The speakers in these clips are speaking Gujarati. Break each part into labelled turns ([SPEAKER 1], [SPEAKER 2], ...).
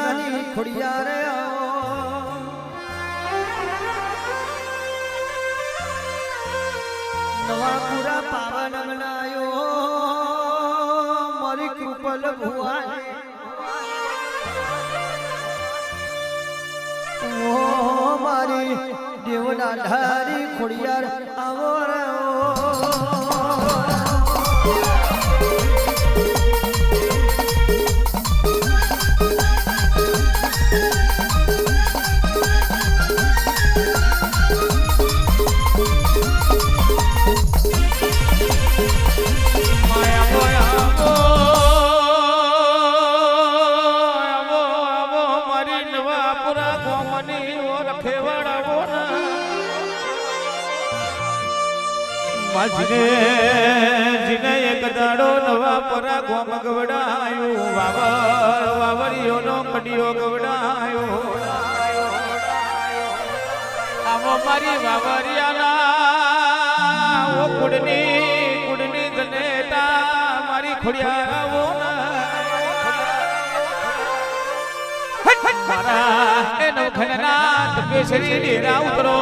[SPEAKER 1] દેવડાની ખોડિયારે નવા પૂરા પાવન મનાયો મારી કૃપલ ભુવાને ઓ મારી દેવના ધારી ખોડિયાર આવો રે
[SPEAKER 2] જીને એક દાડો નવા પરા ગોમ ગવડાયો વાવરિયોનો કડિયો ગવડાયો આવો મારી વાવરિયાના ઓ કુડની જનેતા મારી ખોડિયા આવો મારા એ નવખના તપેશ્રી ડેરા ઉતરો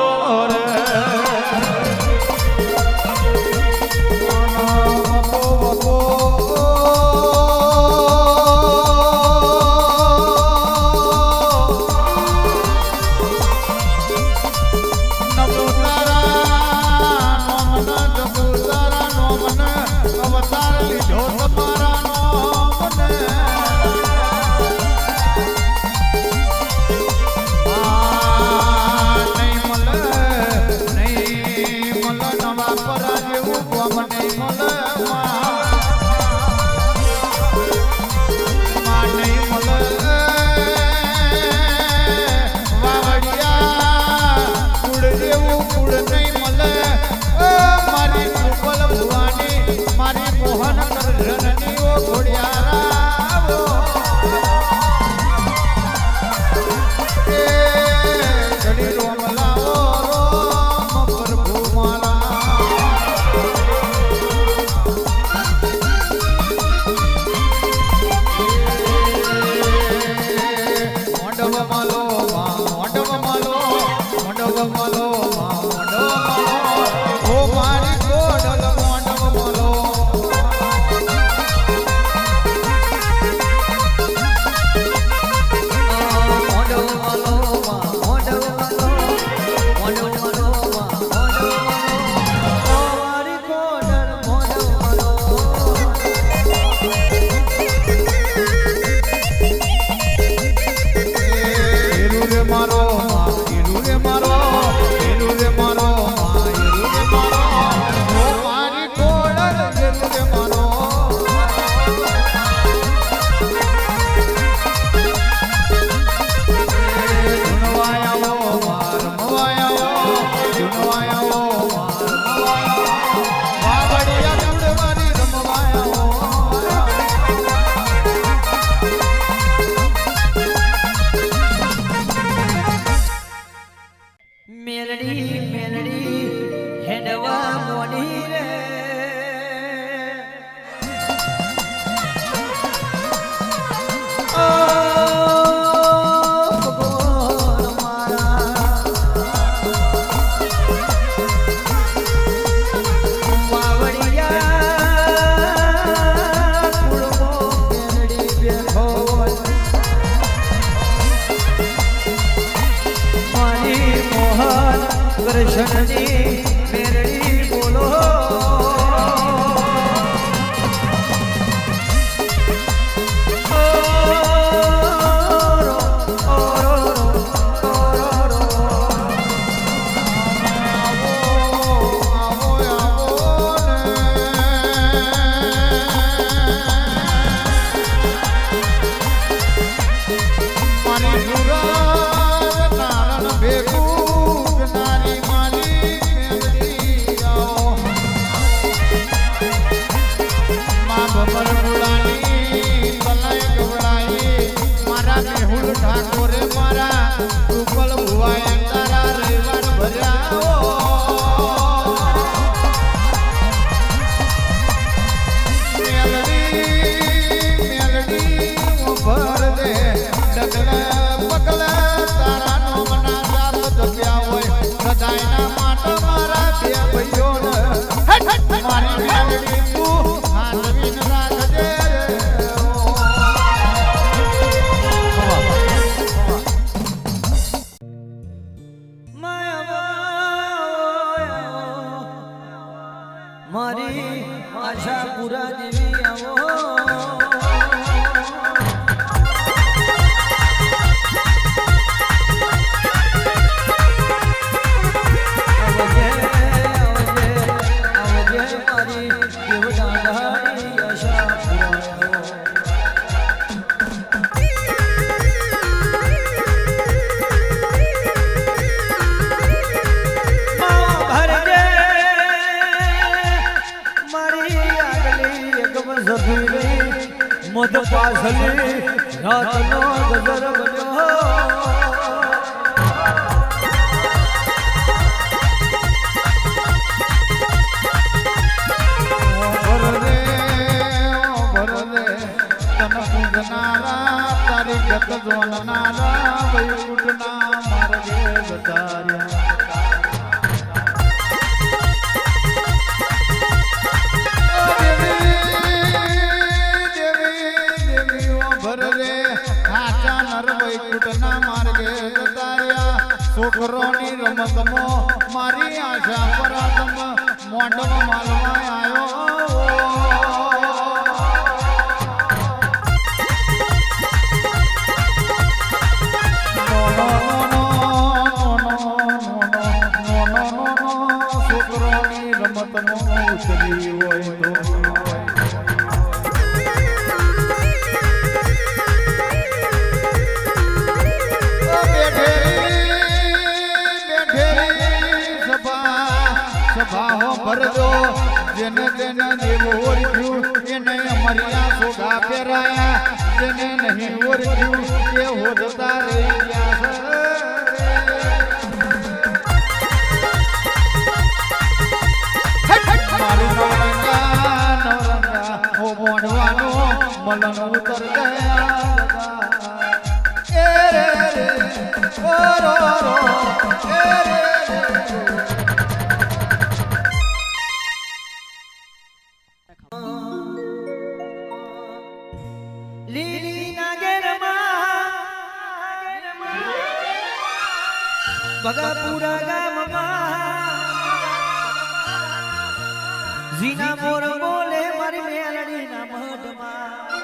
[SPEAKER 1] કૃષ્ણજી મેરડી બોલો
[SPEAKER 2] મેલડી ભર દે ડગલા
[SPEAKER 1] પાછલી રાતનો ગજર બન્યો
[SPEAKER 3] તારી ગત જોનારા વૈકુંઠના માર્ગે વધાર્યા વૈકુંઠના માર્ગે જતાર્યા છોકરોની રમતમાં મારી આશા પરાતમ મોઢમ માલવા આવ્યો છોકરોની રમતમાં ઉતરી હોય તો સભાઓ ભરજો જેને તેને દેવું ઓળખ્યું એને મર્યા સોગા પહેરાયા જેને નહીં ઓળખ્યું એ હોદતા રહી ગયા મારી નવરંગા હો મોઢવાનો મલન ઉતર ગયા એ રે રે ઓ રો રો એ રે
[SPEAKER 1] લીલી નાગેરમાં બગાપુરા ગામમાં ઝીના મોર બોલે મારી મેલડીના મઢમાં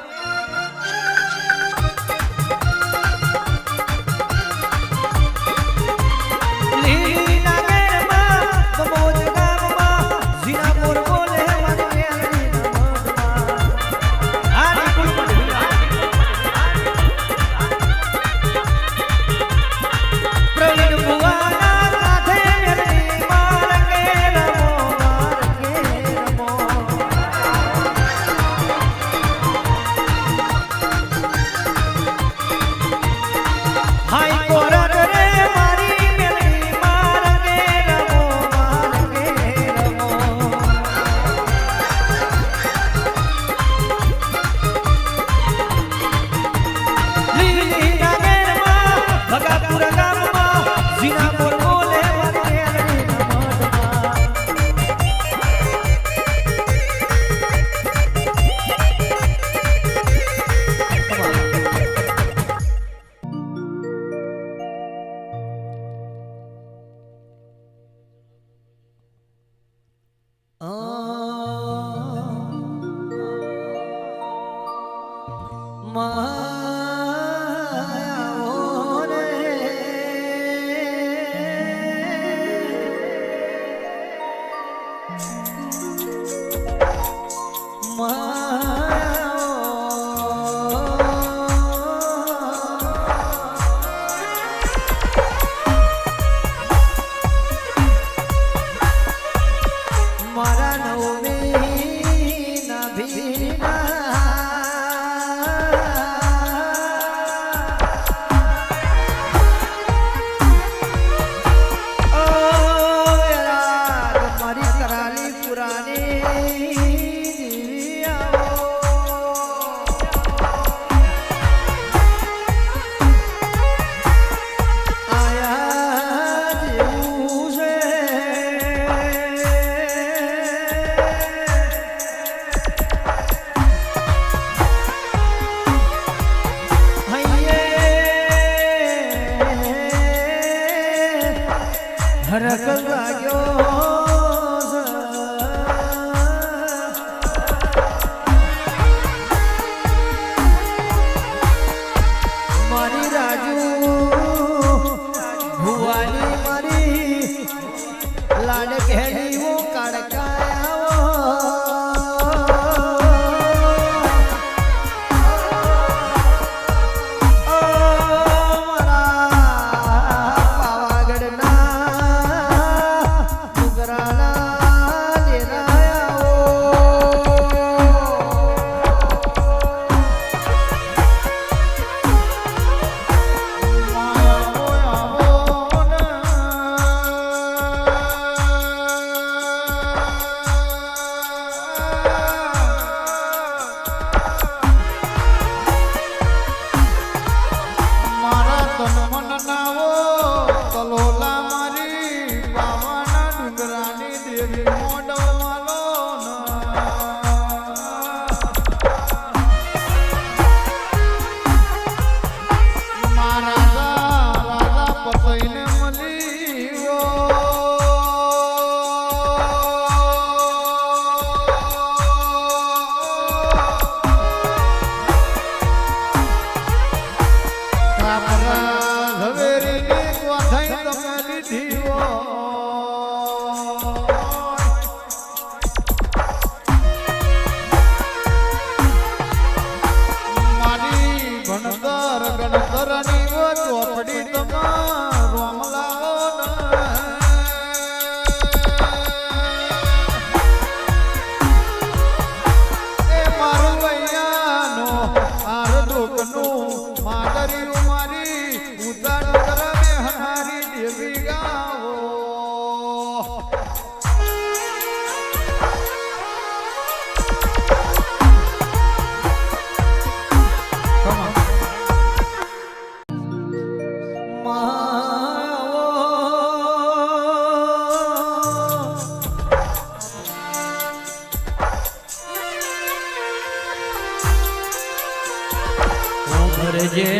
[SPEAKER 1] લીલી નાગેરમાં બબોજ ગામમાં ઝીના મોર બોલે મારી મેલડીના મઢમાં આની કુલમઢ પ્રવીણ ભુવાના સાથે મેલડી મારગે રમો હાય કોરટ રે મારી મેલડી મારગે રમો લીલી નાગેરમાં ભગાપુરા ગામમાં ઝીના મોર બોલે મારી મેલડીના માયા રે મારા નવમી ના ભીના મારી કરાલી પુરાની હરક લાગ્યો મારી રાજુ ભુવાની મારી લાડ ઘેડી
[SPEAKER 3] ઝવેરીની કોથાઈ તમે લીધી હોય. મારી ગણતર ગણતરની ચોપડી તમાર રોમલાઓ ને. એ મારું વૈયાનો આર દુઃખનું માદરિયું મારી ઉતાર કરમે હનારી દેવી ગાવો.
[SPEAKER 1] ભરજે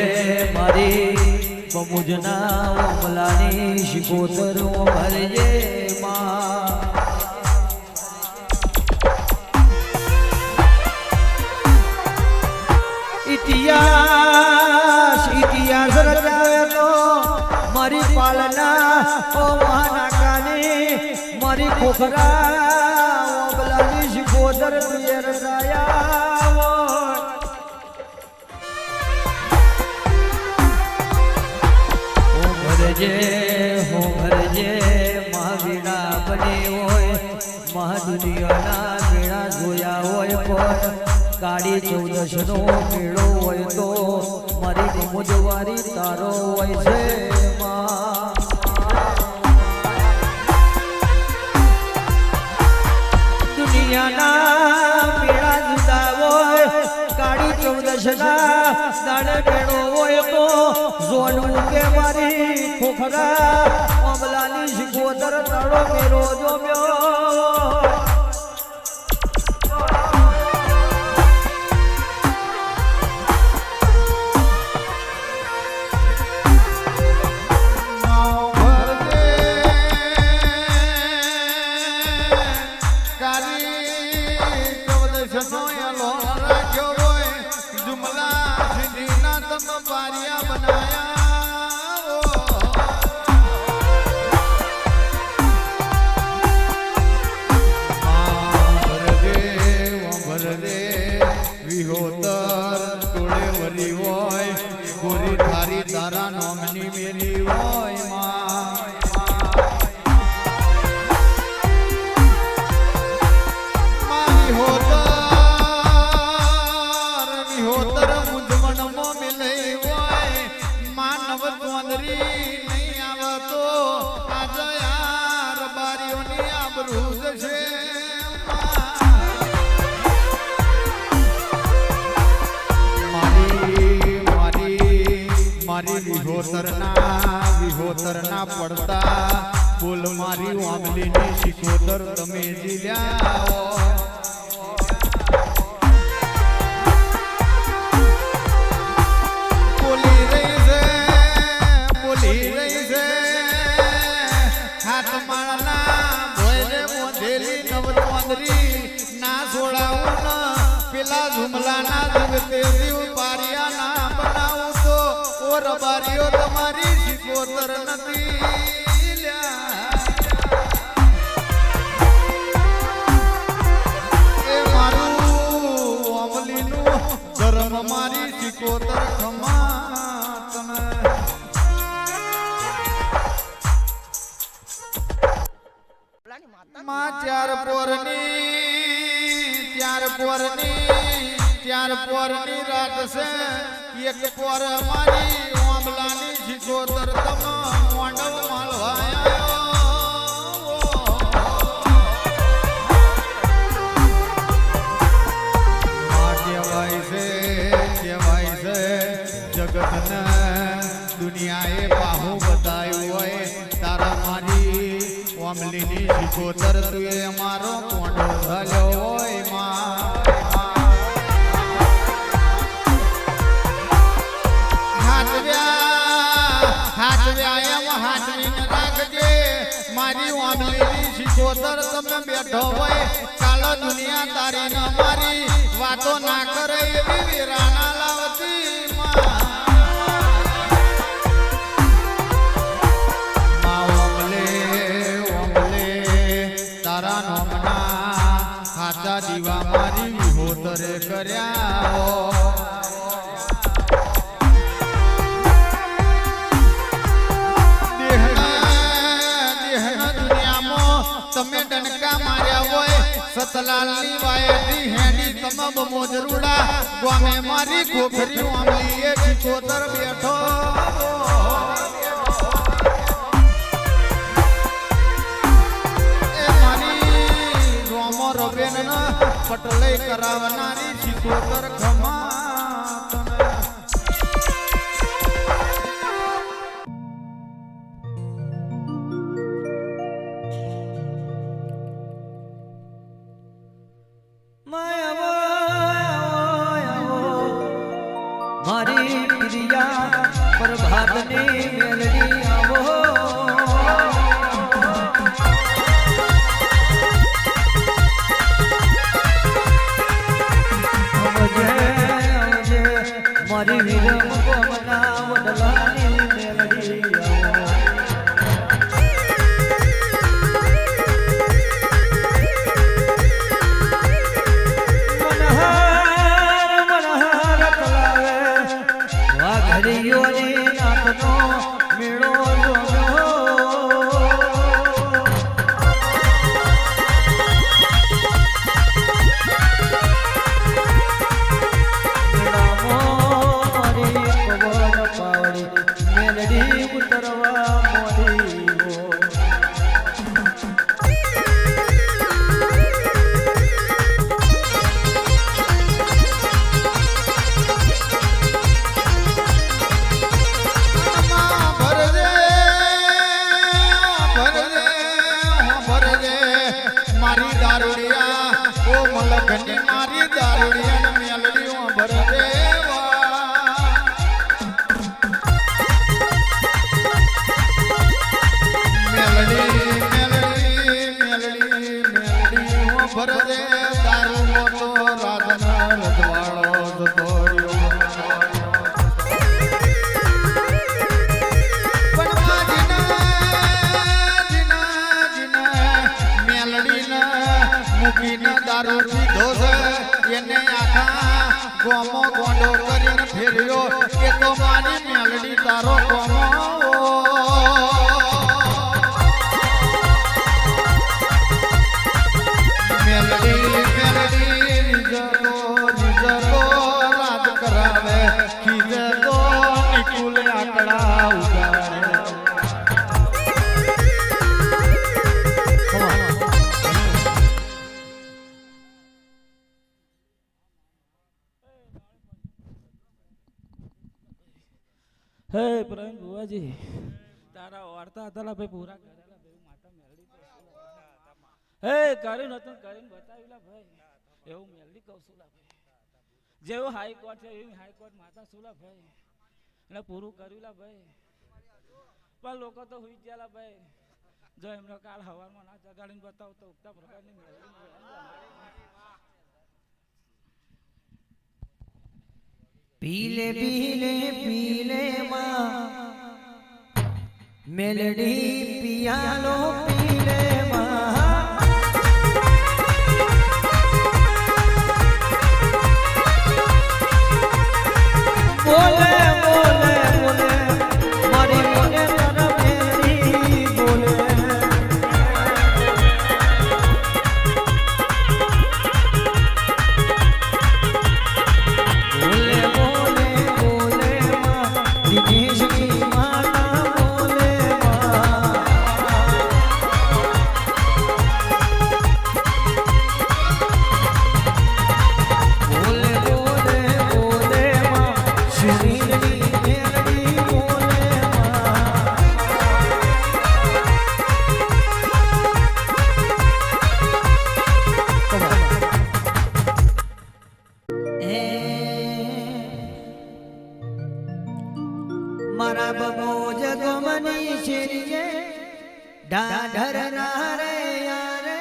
[SPEAKER 1] મારી બમુજના ઓમલાની શિકોતર ભરજે માં. ઇતિહાસ રચાયો તો મારી પાલના ઓ મહાનાકાની મારી ખોખરા ઓમલાની શિકોતર તુએ રચાયા. હો ભરજે મહાવીણા બને હોય મહાદુનિયાના મેળા જોયા હોય પણ કાળી 14 નો મેળો હોય તો મારી ગમુજવારી તારો હોય છે માં. દુનિયાના મેળા જુદા હોય કાળી 14 ના દાડે મેળો હોય તો જોડવું કે મારી ખોખરા અમલાની શિકોતર તાળો મેરો જોમ્યો.
[SPEAKER 3] તારા નોમની મેલી હોય માં. વિહોતર મુંજવણમાં મિલઈ હોય માનવ ચોંદરી નહીં આવતો આજ યાર બારીઓની આબરૂ જશે. મારી વિહોતરના પડતા બોલ મારી આંબલીની શિકોતર તમે જીલ્યા. બોલી રહી છે હાથ માળના ભોયરે મોઢેલી નવચંદ્રી ના છોડાવું પેલા ઝુમલાના જીવતે જીવ પારિયા ના બનાવું તો ઓ રબારીઓ તમારી શિકોતર નથી. એ મારું અમલીનું ધર્મ મારી શિકોતર ખમા તમે. માં ચાર પોરની રાત છે એક પોર મારી આંબલાની શિકોતર તમે મોંડવ માલવાયા. કહેવાય છે જગતને દુનિયાએ બાહુ બતાવ્યું હોય તારા મારી આંબલીની શિકોતર તુએ અમારો કોંડો ઝાલ્યો હોય માં. હાથવીને રાખજે મારી આંબલીની શિકોતર તમે બેઠો હોય કાલો દુનિયા તારી ન મારી વાતો ના કરે એવી વીરાના લાવતી માં. સુધર્યા દેહના દુનિયામાં તમે ડંકા માર્યા હોય સતલાલની વાયથી હેડી તમામ મોજરૂડા ગોમે મારી ખોખરી આમલી એ ચિકોતર બેઠો એ મારી રોમો રબેન પટલે કરાવનારી ચિકોતર ખમા
[SPEAKER 1] મારી પ્રિયા પ્રભાતની મેલડી આવો મારી વિરમ ગમના વડલાની મેલડી આવો હરિયોની નાથનો મેળો મેલડી ઉતરવા મોડી
[SPEAKER 3] મારી દારૂડિયા ઓ મલકની મારી દારૂડિયા મેલડીઓ ભર દેવા મેલડી મેલડી મેલડી મેલડીઓ ભર દે દારૂ મોતો રાધના રજવાડો જતો રહ્યો મૂકીને દારૂ પીધો છે એને આખા ગોમો ગોંડો કરીને ફેર્યો એ તો મારી મેલડી તારો ગોમો મેલડી મેલડી નિજતો રાજ કરાવે ખીજતો નિકુલ આકડા ઉગાડે
[SPEAKER 2] હે પ્રવીણ બુવાજી તારા વાર્તા હતા ભાઈ પૂરા કરેલા ભાઈ માતા મેલડી હે કર્યું નતું કરીને બતાવેલા ભાઈ એવું મેલડી કહું છું ભાઈ જેવું હાઈકોર્ટ છે એવી હાઈકોર્ટ માતા સુલા ભાઈ એને પૂરું કર્યું ભાઈ પણ લોકો તો હુઈ ગયેલા ભાઈ જો એમનો કાલ હવારમાં ના જગાડીને બતાવો તો ઉગતા પ્રકારની મેલડી
[SPEAKER 1] પીલે પીલે પીલે માં મેલડી પિયાલો પીલે માં બોલે બોલે બોલે મારી બોલે મારા મેલડી બોલે મારા બબો જગમની શેરીએ ડાઢર રે યારે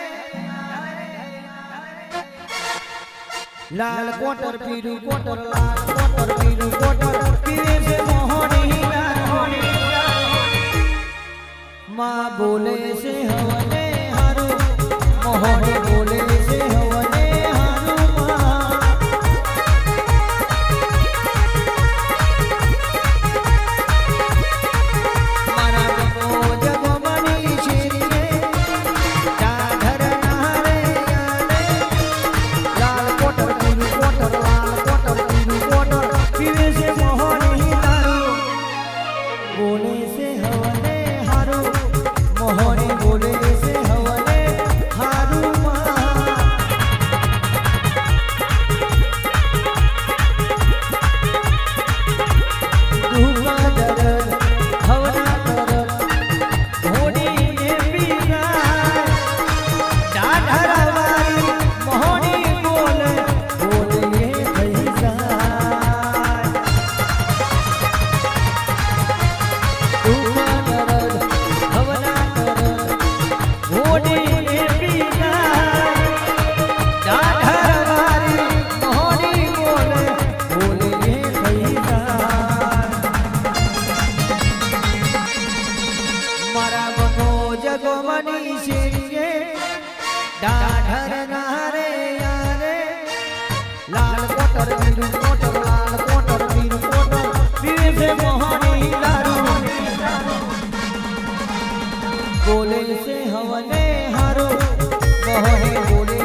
[SPEAKER 1] લાલ કોટર પીરું કોટર લાલ કોટર પીરું કોટર પીરે છે મોહની માં બોલે છે હવને હારું મોહની બોલે છે હવને હારું માં બોલે છે હવને હારું મોહની બોલે છે હવને હારું દુઃખ દરદ હવના તરત ઘોડીને પીરાય દાઢરવાળી મોહની બોલે બોલે થઈ જાય દુઃખ દરદ હવના તરત ઘોડીને પીરાય દાઢરવાળી મોહની બોલે બોલે થઈ જાય મારા બનો જગમની શેરીએ દાઢર નારે યારે લાલ કોટર બીરું કોટર લાલ કોટર બીરું કોટર પીવે છે મોહની દારૂ બોલે છે હવને હારું મોહની બોલે